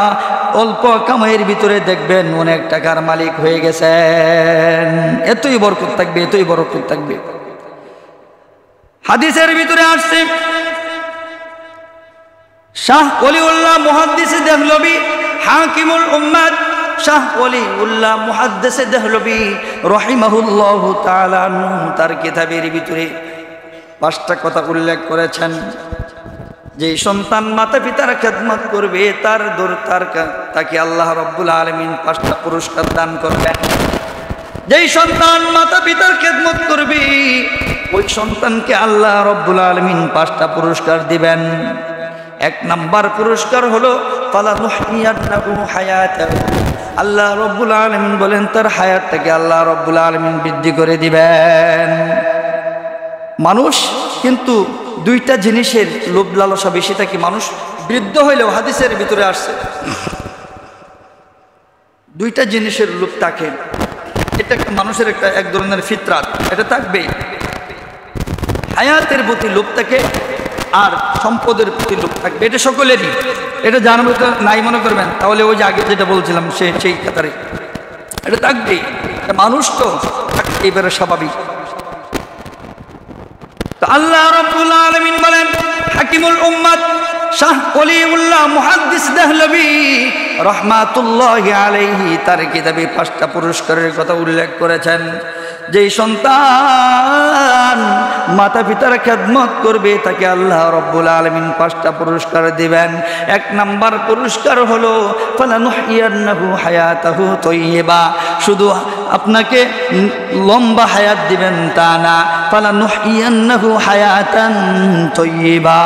অল্প কামাইয়ের ভিতরে দেখবেন অনেক টাকার মালিক হয়ে গেছেন। এতই বরকত থাকবে, এতই বরকত থাকবে। হাদিসের ভিতরে আসছে, শাহ ওলিউল্লাহ মুহাদ্দিসে দেহলভী হাকিমুল উম্মাত, শাহ ওলিউল্লাহ মুহাদ্দিসে দেহলভী রাহিমাহুল্লাহু তাআলা তার কিতাবের ভিতরে 5টা কথা উল্লেখ করেছেন। যে সন্তান মাতা পিতার খেদমত করবে তাকে আল্লাহ রাব্বুল আলামিন 5টা পুরস্কার দান করবেন। যেই সন্তান মাতা পিতার খেদমত করবে ওই সন্তানকে আল্লাহ রাব্বুল আলামিন 5টা পুরস্কার দিবেন। 1 নাম্বার পুরস্কার হলো ফালানুহইয়ান্নাহু হায়াতাহু, আল্লাহ রাব্বুল আলামিন বলেন তার হায়াতটাকে আল্লাহ রাব্বুল আলামিন বৃদ্ধি করে দিবেন। মানুষ কিন্তু 2টা জিনিসের লোভ লালসা বেশি থাকে। মানুষ বৃদ্ধ হইলেও হাদিসের ভিতরে আসছে 2টা জিনিসের লোভ থাকে। এটা একটা মানুষের এক ধরনের ফিতরাত, এটা থাকবেই। হায়াতের প্রতি লোভ থাকে আর সম্পদের প্রতি লোভ থাকবে, এটা সকলেরই। এটা জানবো তো নাই মনে করবেন, তাহলে ওই যে আগে যেটা বলছিলাম সেই কাতারে এটা থাকবেই। মানুষ তো এবারে স্বাভাবিক। তো আল্লাহ রাব্বুল আলামিন বলেন, হাকিমুল উম্মাত শাহ ওলিউল্লাহ মুহাদ্দিস দেহলভী রাহমাতুল্লাহি আলাইহি তার কিতাবে 5টা পুরস্কারের কথা উল্লেখ করেছেন। যেই সন্তান মাতা পিতার খেদমত করবে তাকে আল্লাহ রাব্বুল আলামিন 5টা পুরস্কার দিবেন। 1 নাম্বার পুরস্কার হলো ফালানুহইয়ান্নাহু হায়াতাহু তাইয়্যিবা, শুধু আপনাকে লম্বা হায়াত দিবেন তা না, ফালানুহইয়ান্নাহু হায়াতান তাইয়্যিবা।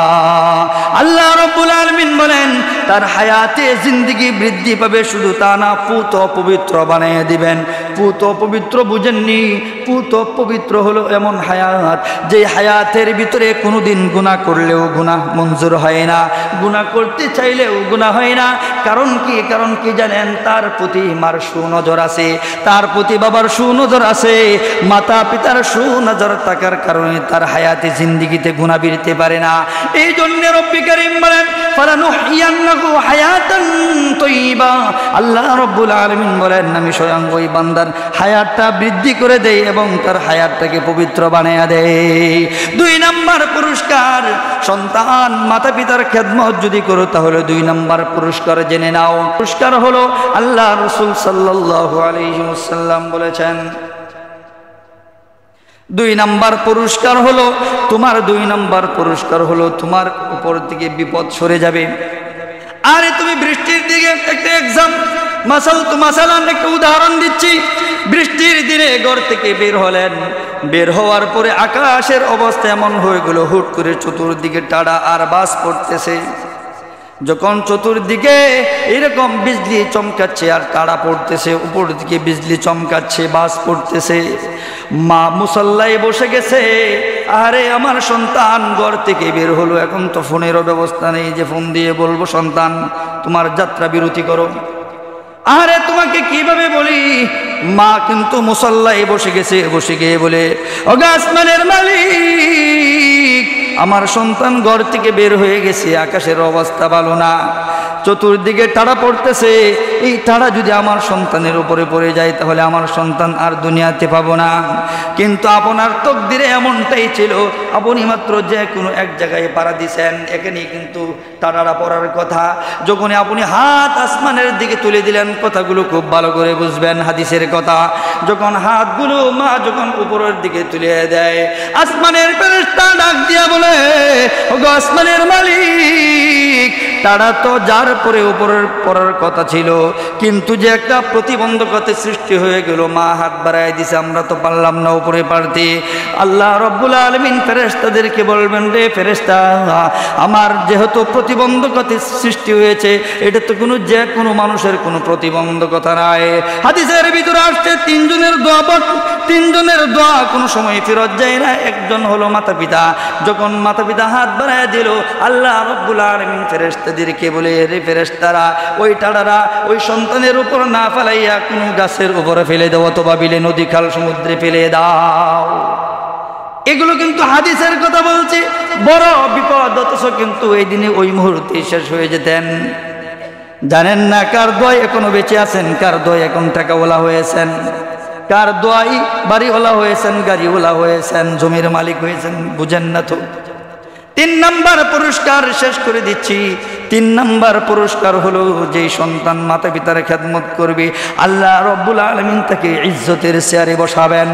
আল্লাহ রাব্বুল আলামিন বলেন তার হায়াতে জিন্দেগি বৃদ্ধি পাবে, শুধু তা না পুত পবিত্র বানিয়ে দিবেন। পুত পবিত্র বুঝেননি? পুত পবিত্র হলো এমন হায়াত যে হায়াতের ভিতরে কোনোদিন গুনাহ করলেও গুনাহ মঞ্জুর হয় না, গুনাহ করতে চাইলেও গুনাহ হয় না। কারণ কি জানেন? তার প্রতি মার সুনজর আছে, তার প্রতি বাবার সুনজর আছে, মাতা পিতার সুনজর থাকার কারণে তার হায়াতে জিন্দেগিতে গুনাহ বেরোতে পারে না। এই জন্য রব্বি কারীম বলেন ফালানুহইয়ান্নাহু হায়াতান তাইয়্যিবা। আল্লাহ রাব্বুল আলামিন বলেন আমি স্বয়ং ওই বান্দার হায়াতটা বৃদ্ধি করে দেই এবং তার হায়াতটাকে পবিত্র বানিয়ে দেই। 2 নাম্বার পুরস্কার, সন্তান মাতা পিতার খেদমত যদি করো তাহলে 2 নাম্বার পুরস্কার জেনে নাও। পুরস্কার হলো আল্লাহ রাসূল সাল্লাল্লাহু আলাইহি ওয়াসাল্লাম বলেছেন 2 নাম্বার পুরস্কার হলো তোমার 2 নাম্বার পুরস্কার হলো তোমার উপর থেকে বিপদ সরে যাবে। আরে তুমি বৃষ্টির দিকে একটা মাসালান একটা উদাহরণ দিচ্ছি। বৃষ্টির দিনে ঘর থেকে বের হলেন, বের হওয়ার পরে আকাশের অবস্থা এমন হয়ে গেল, হুট করে চতুর্দিকে টাড়া আর বাস পড়তেছে। যখন চতুর্দিকে এরকম বিজলি চমকাচ্ছে আর তাড়া পড়তেছে, উপর দিকে বিজলি চমকাচ্ছে, বাস পড়তেছে, মা মুসল্লায় বসে গেছে। আরে আমার সন্তান ঘর থেকে বের হলো, এখন তো ফোনেরও ব্যবস্থা নেই যে ফোন দিয়ে বলবো সন্তান তোমার যাত্রা বিরতি করো। আরে তোমাকে কিভাবে বলি, মা কিন্তু মুসল্লায় বসে গেছে, বসে গিয়ে বলে ওগো আসমানের মালিক, আমার সন্তান ঘর থেকে বের হয়ে গেছে, আকাশের অবস্থা ভালো না, চতুর্দিকে তাড়া পড়তেছে, এই তাড়া যদি আমার সন্তানের উপরে পড়ে যায় তাহলে আমার সন্তান আর দুনিয়াতে পাবো না। কিন্তু আপনার তকদিরে এমনটাই ছিল, আপনি মাত্র যে কোনো এক জায়গায় পাড়া দিছেন, এখানেই কিন্তু তাড়াটা পড়ার কথা। যখন আপনি হাত আসমানের দিকে তুলে দিলেন, কথাগুলো খুব ভালো করে বুঝবেন, হাদিসের কথা। যখন হাতগুলো মা যখন উপরের দিকে তুলে দেয়, আসমানের ফেরেশতা ডাক দিয়া বলে, ওগো আসমানের মালিক, তারা তো যার পরে উপরের পড়ার কথা ছিল, কিন্তু যে একটা প্রতিবন্ধকতা সৃষ্টি হয়ে গেল, মা হাত বাড়ায় দিছে, আমরা তো পারলাম না উপরে পারতে। আল্লাহ রব্বুল আলামিন ফেরেশতাদেরকে বলবেন, রে ফেরেশতা, আমার যেহেতু প্রতিবন্ধকতা সৃষ্টি হয়েছে, এটা তো কোনো যে কোনো মানুষের কোনো প্রতিবন্ধকতা নাই। হাদিসের ভিতরে আসছে তিনজনের দোয়া কোনো সময় ফেরত যায় না। একজন হলো মাতা পিতা। যখন মাতা পিতা হাত বাড়ায় দিল, আল্লাহ রব্বুল আলামিন ফেরেশতাদেরকে বলে, রে ফেরেশতারা, ওই টাড়ারা ওই সন্তানের উপর না ফেলাইয়া কোনো গাছের উপরে ফেলে দাও, অথবা বিলে, নদী, খাল, সমুদ্রে ফেলে দাও। এগুলো কিন্তু হাদিসের কথা বলছি, বড় বিপদ। অথচ কিন্তু এই দিনে ওই মুহূর্তে শেষ হয়ে যেতেন। জানেন না কার দোয়ায় এখনো বেঁচে আছেন, কার দোয়ায় এখন টাকাওয়ালা হয়েছেন, কার দোয়ায় বাড়িওয়ালা হয়েছেন, গাড়িওয়ালা হয়েছেন, জমির মালিক হয়েছেন, বুঝেন না তো। 3 নাম্বার পুরস্কার শেষ করে দিচ্ছি। 3 নাম্বার পুরস্কার হলো, যে সন্তান মাতা পিতার খেদমত করবে, আল্লাহ রব্বুল আলামিন তাকে ইজ্জতের চেয়ারে বসাবেন।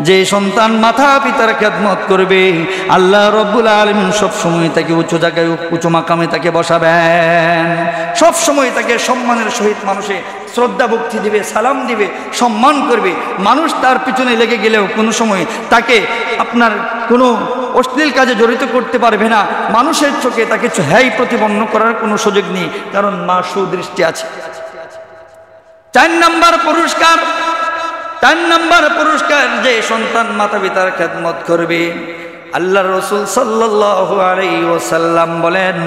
যে সন্তান মাতা পিতার খেদমত করবে, আল্লাহ রব্বুল আলামিন সব সময় তাকে উঁচু জায়গায়, উঁচু মাকামে তাকে বসাবেন। সব সময় তাকে সম্মানের সহিত মানুষে শ্রদ্ধা ভক্তি দিবে, সালাম দিবে, সম্মান করবে। মানুষ তার পিছনে লেগে গেলেও কোনো সময় তাকে আপনার কোনো অশ্লীল কাজে জড়িত করতে পারবে না। মানুষের চোখে তাকে হেয় প্রতিপন্ন করার কোনো সুযোগ নেই, কারণ মা সুদৃষ্টি আছে। 4 নাম্বার পুরস্কার, যে সন্তান মাতা পিতার খেদমত করবে, আল্লাহ রসুল সাল্লাল্লাহু আলাইহি ওয়াসাল্লাম বলেন,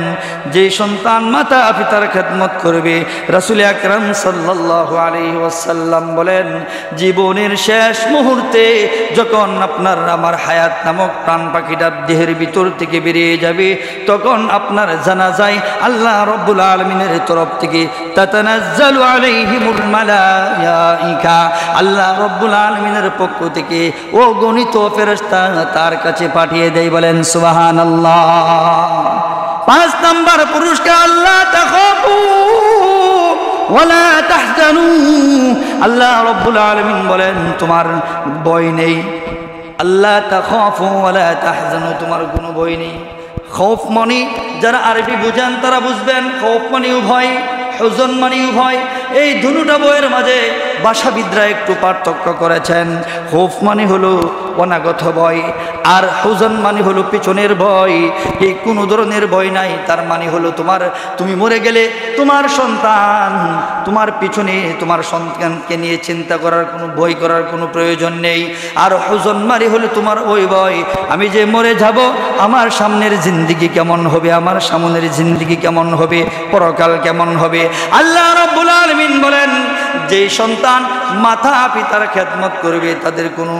যে সন্তান মাতা পিতার খেদমত করবে, রাসূল আকরাম সাল্লাল্লাহু আলাইহি ওয়াসাল্লাম বলেন, জীবনের শেষ মুহূর্তে যখন আপনার আমার হায়াত নামক প্রাণ পাখিটা দেহের ভিতর থেকে বেরিয়ে যাবে, তখন আপনার জানাজায় আল্লাহ রব্বুল আলামিনের তরফ থেকে তাতানাজ্জালু আলাইহিমুল মালায়েকা, আল্লাহ রব্বুল আলামিনের পক্ষ থেকে ও গণিত ফেরেশতা তার কাছে পাঠিয়ে দেয়। বলেন সুবহানাল্লাহ। 5 নাম্বার পুরস্কার, আল্লাহ তাখাফু ওয়ালা তাহজানু, আল্লাহ রব্বুল আলামিন বলেন, তোমার ভয় নেই। আল্লাহ তাখাফু ওয়ালা তাহজানু, তোমার কোনো ভয় নেই। খৌফ মানে, যারা আরবি বুঝেন তারা বুঝবেন, খৌফ মানেও ভয়, হুজন মানেও ভয়। এই দুটোটা বইয়ের মাঝে ভাষাবিদরা একটু পার্থক্য করেছেন। খৌফ মানে হলো অনাগত ভয়, আর হুজন মানে হলো পিছনের ভয়। এই কোনো ধরনের ভয় নাই, তার মানে হলো তুমি মরে গেলে তোমার সন্তান তোমার পিছনে, তোমার সন্তানকে নিয়ে চিন্তা করার কোনো, ভয় করার কোনো প্রয়োজন নেই। আর হুজন মানে হলো তোমার ওই ভয়, আমি যে মরে যাব, আমার সামনের জিন্দিগি কেমন হবে, আমার সামনের জিন্দিগি কেমন হবে, পরকাল কেমন হবে। আল্লাহ রাব্বুল আলামিন বলেন, যে সন্তান মাতা পিতার খেদমত করবে, তাদের কোনো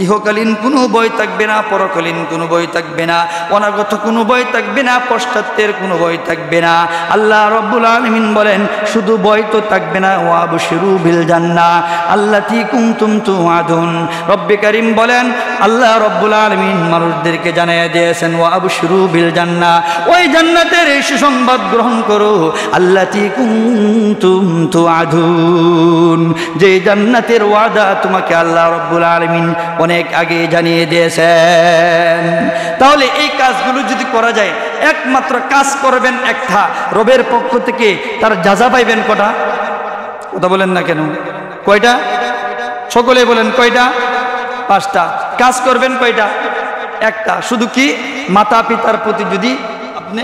ইহকালীন কোনো ভয় থাকবে না, পরকালীন কোনো ভয় থাকবে না, অনাগত কোনো ভয় থাকবে না, পশ্চাত্যের কোনো ভয় থাকবে না। আল্লাহ রাব্বুল আলামিন বলেন, শুধু ভয় তো থাকবে না, ওয়া আবশিরু বিল জান্নাহ আল্লাতী কুনতুম তুআদুন। রব্বে কারীম বলেন, আল্লাহ রাব্বুল আলামিন মানুষদেরকে জানিয়ে দিয়েছেন, ওয়া আবশিরু বিল জান্নাহ, ওই জান্নাতের এই সুসংবাদ গ্রহণ করো, আল্লাতী কুনতুম তুআদুন, যে জান্নাতের ওয়াদা তোমাকে আল্লাহ রাব্বুল আলামিন অনেক আগে জানিয়ে দিয়েছেন। তাহলে এই কাজগুলো যদি করা যায়, একমাত্র কাজ করবেন একটা, রবের পক্ষ থেকে তার জাযা পাইবেন কটা? কথা বলেন না কেন? কয়টা? সকলে বলেন কয়টা? 5টা। কাজ করবেন কয়টা? একটা। শুধু কি মাতা পিতার প্রতি যদি আপনি,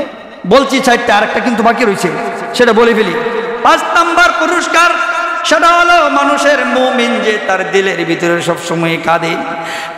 বলছি 4টা, আরেকটা কিন্তু বাকি রয়েছে, সেটা বলে ফেলি। 5 নাম্বার পুরস্কার, সেটা হলো মানুষের মুমিন যে তার দিলের ভিতরে সবসময় কাঁদে।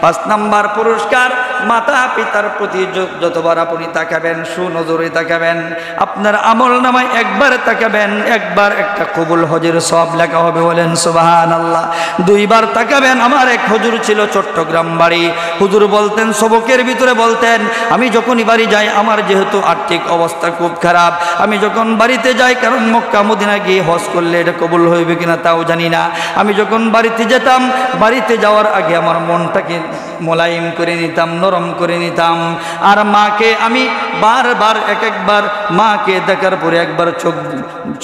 5 নাম্বার পুরস্কার, মাতা পিতার প্রতি যতবার আপনি তাকাবেন, সুনজরে তাকাবেন, আপনার আমল নামায় একবার তাকাবেন, একবার একটা কবুল হজের সওয়াব লেখা হবে, বলেন সুবহানাল্লাহ। 2 বার তাকাবেন। আমার এক হুজুর ছিল, চট্টগ্রাম বাড়ি। হুজুর বলতেন, সবকের ভিতরে বলতেন, আমি যখনই বাড়ি যাই, আমার যেহেতু আর্থিক অবস্থা খুব খারাপ, আমি যখন বাড়িতে যাই, কারণ মক্কা মদিনা গিয়ে হজ করলে এটা কবুল হইবে কিনা তাও জানি না, আমি যখন বাড়িতে যেতাম, বাড়িতে যাওয়ার আগে আমার মনটাকে মোলায়েম করে নিতাম, নরম করে নিতাম। আর মাকে আমি বারবার একবার মাকে দেখার পরে একবার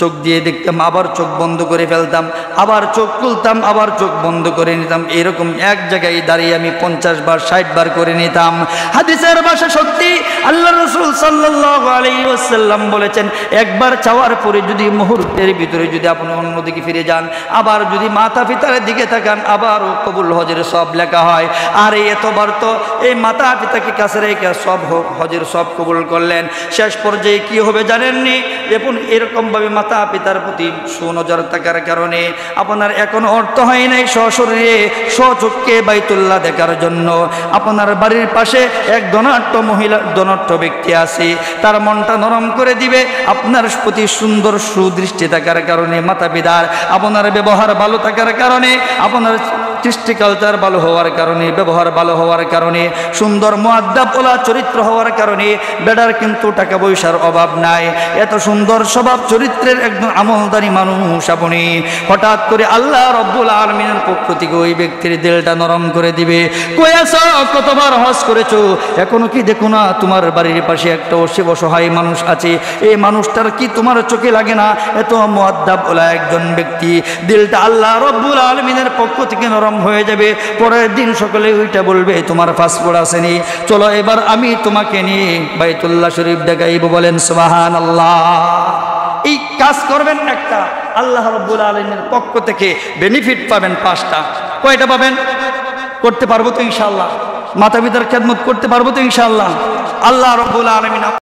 চোখ দিয়ে দেখতাম, আবার চোখ বন্ধ করে ফেলতাম, আবার চোখ খুলতাম, আবার চোখ বন্ধ করে নিতাম। এরকম এক জায়গায় দাঁড়িয়ে আমি 50 বার 60 বার করে নিতাম। হাদিসের ভাষা সত্যি। আল্লাহ রাসূল সাল্লাল্লাহু আলাইহি ওয়াসাল্লাম বলেছেন, একবার চাওয়ার পরে যদি মুহূর্তের ভিতরে যদি আপনি অন্যদিকে ফিরে যান, আবার যদি মাতা পিতার দিকে তাকান, আবারও কবুল হজের সব লেখা হয়। আর এতবার তো এই মাতা পিতাকে কাছে রেখে সব হজের সব কবুল করলেন। শেষ পর্যায়ে কি হবে জানেননি? দেখুন, এরকমভাবে মাতা পিতার প্রতি সুনজর থাকার কারণে আপনার এখন অর্থ হয় নাই সশরীরে স্বচক্ষে বাইতুল্লাহ দেখার জন্য। আপনার বাড়ির পাশে এক ধনাঢ্য মহিলা, ধনাঢ্য ব্যক্তি আছে, তার মনটা নরম করে দিবে আপনার প্রতি সুন্দর সুদৃষ্টি থাকার কারণে, মাতা পিতার আপনার ব্যবহার ভালো থাকার কারণে, আপনার সৃষ্টি কালচার ভালো হওয়ার কারণে, ব্যবহার ভালো হওয়ার কারণে, সুন্দর মুআদ্দাবওয়ালা চরিত্র হওয়ার কারণে বেটার কিন্তু টাকা পয়সার অভাব নাই। এত সুন্দর স্বভাব চরিত্রের একজন আমলদারি মানুষ আপনি, হঠাৎ করে আল্লাহ রব্বুল আলামিনের পক্ষ থেকে ওই ব্যক্তির দিলটা নরম করে দিবে। কই আছো? কতবার হজ করেছো? এখনো কি দেখো না তোমার বাড়ির পাশে একটা অসহায় মানুষ আছে? এই মানুষটার কি তোমার চোখে লাগে না? এত মুআদ্দাবওয়ালা একজন ব্যক্তি, দিলটা আল্লাহ রব্বুল আলামিনের পক্ষ থেকে নরম হয়ে যাবে। পরের দিন সকালে ওইটা বলবে, তোমার পাসপোর্ট আসেনি, চলো এবার আমি তোমাকে নিয়ে বাইতুল্লাহ শরীফ দেখাইব, বলেন সুবহানাল্লাহ। এই কাজ করবেন, একটা আল্লাহ রাব্বুল আলামিনের পক্ষ থেকে বেনিফিট পাবেন 5টা। কয়টা পাবেন? করতে পারবো তো ইনশাআল্লাহ? মাতা পিতার খেদমত করতে পারবো তো ইনশাআল্লাহ? আল্লাহ রাব্বুল আলামিন